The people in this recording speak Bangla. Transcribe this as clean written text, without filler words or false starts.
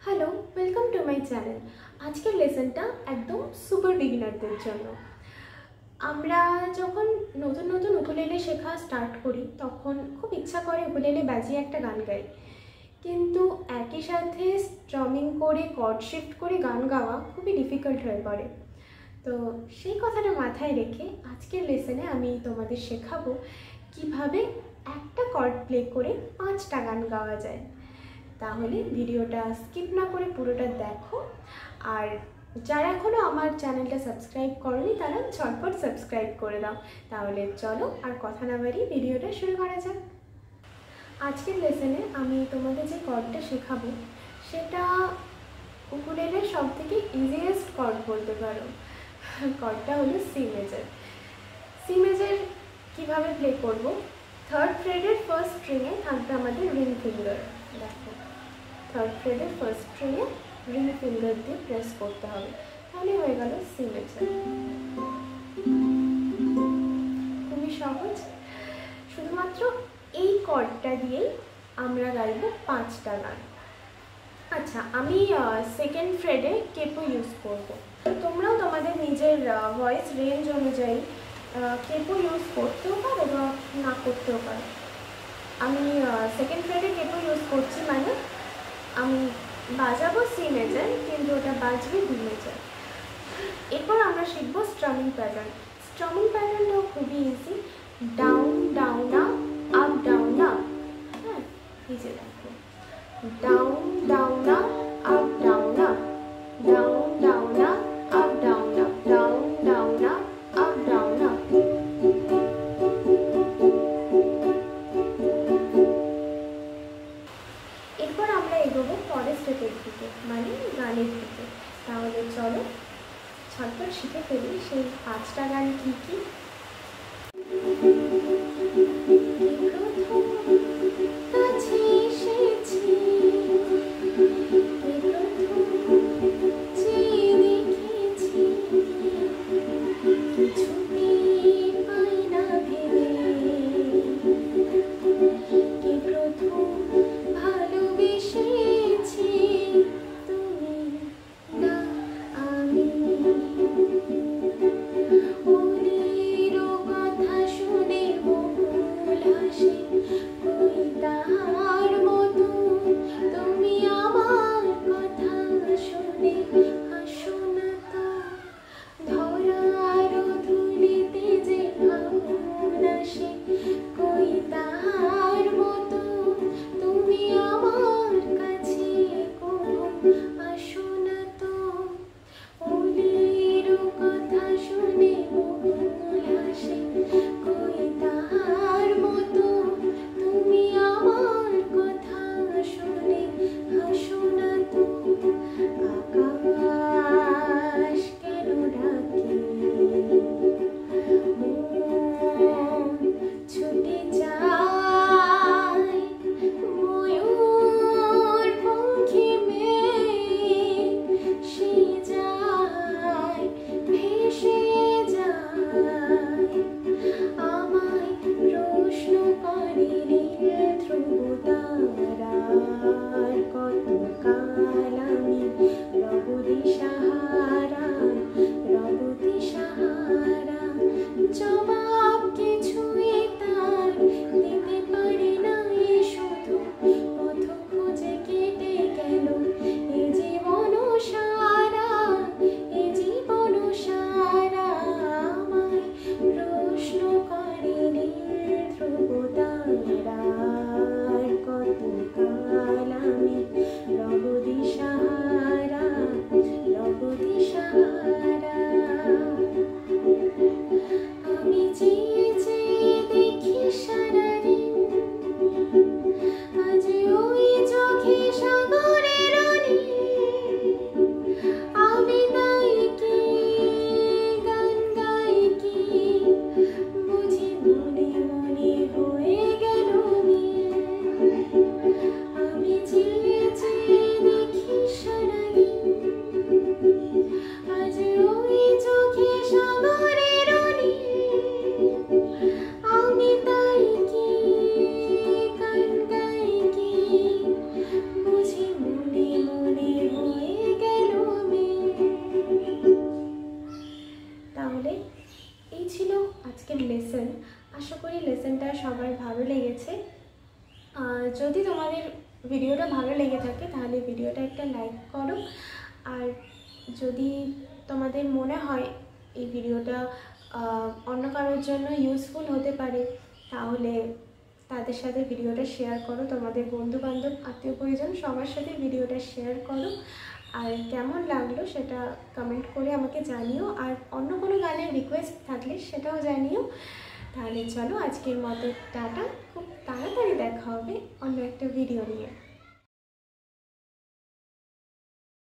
Hello, welcome to my channel. আজকের লেসনটা একদম সুপার বিগিনারদের জন্য। আমরা যখন নতুন নতুন উকুলেলে শেখা স্টার্ট করি তখন খুব ইচ্ছা করে উকুলেলে বাজিয়ে একটা গান গাই, কিন্তু একই সাথে স্ট্রামিং করে কর্ড শিফট করে গান গাওয়া খুবই ডিফিকাল্ট হয়ে পড়ে। তো সেই কথাটা মাথায় রেখে আজকের লেসনে আমি তোমাদের শেখাবো কিভাবে একটা কর্ড প্লে করে 5টা গান গাওয়া যায়। তাহলে ভিডিওটা স্কিপ না করে পুরোটা দেখো, আর যারা এখনও আমার চ্যানেলটা সাবস্ক্রাইব করনি তারা ঝটপট সাবস্ক্রাইব করে দাও। তাহলে চলো আর কথা না বাড়িয়ে ভিডিওটা শুরু করা যাক। আজকের লেসনে আমি তোমাদের যে কর্ডটা শেখাবো সেটা উকুলেলের সব থেকে ইজিয়েস্ট কর্ড বলতে পারো। কর্ডটা হলো সি মেজর। সি মেজর কীভাবে প্লে করবো? থার্ড ফ্রেডের ফার্স্ট স্ট্রিংয়ে থাকবে আমাদের রিং ফিঙ্গার। দেখো, থার্ড ফ্রেডের ফার্স্ট স্ট্রিংয়ে রিং ফিঙ্গার দিয়ে প্রেস করতে হবে, তাহলে হয়ে গেল সি মেজর। খুবই সহজ। শুধুমাত্র এই কর্ডটা দিয়েই আমরা গাইব 5টা গান। আচ্ছা, আমি সেকেন্ড ফ্রেডে কেপো ইউজ করব। তোমরাও তোমাদের নিজের ভয়েস রেঞ্জ অনুযায়ী কেপো ইউজ করতেও পারো বা না করতেও পারো। আমি সেকেন্ড ফ্রেডে কেপো ইউজ করছি, মানে আমি বাজাবো সি মেজর কিন্তু ওটা বাজবে ডি মেজর। এরপর আমরা শিখবো স্ট্রামিং প্যাটার্ন। স্ট্রামিং প্যাটার্নটাও খুবই easy. Down down up down up. হ্যাঁ, এই যে দেখো, down down up down up, down down up down up, down down up down up. এরপর আমরা এগোবো পরের স্টেপের দিকে, মানে গানের দিকে। তাহলে চলো ঝটপট শিখে ফেলি সেই 5টা গান কী কী। যদি তোমাদের ভিডিওটা ভালো লেগে থাকে তাহলে ভিডিওটা একটা লাইক করো। আর যদি তোমাদের মনে হয় এই ভিডিওটা অন্য কারোর জন্য ইউজফুল হতে পারে তাহলে তাদের সাথে ভিডিওটা শেয়ার করো। তোমাদের বন্ধুবান্ধব, আত্মীয় পরিজন সবার সাথে ভিডিওটা শেয়ার করো। আর কেমন লাগলো সেটা কমেন্ট করে আমাকে জানিও। আর অন্য কোনো গানের রিকোয়েস্ট থাকলে সেটাও জানিও। তাহলে চলো আজকের মতো টাটা। খুব তাড়াতাড়ি দেখা হবে অন্য একটা ভিডিও নিয়ে।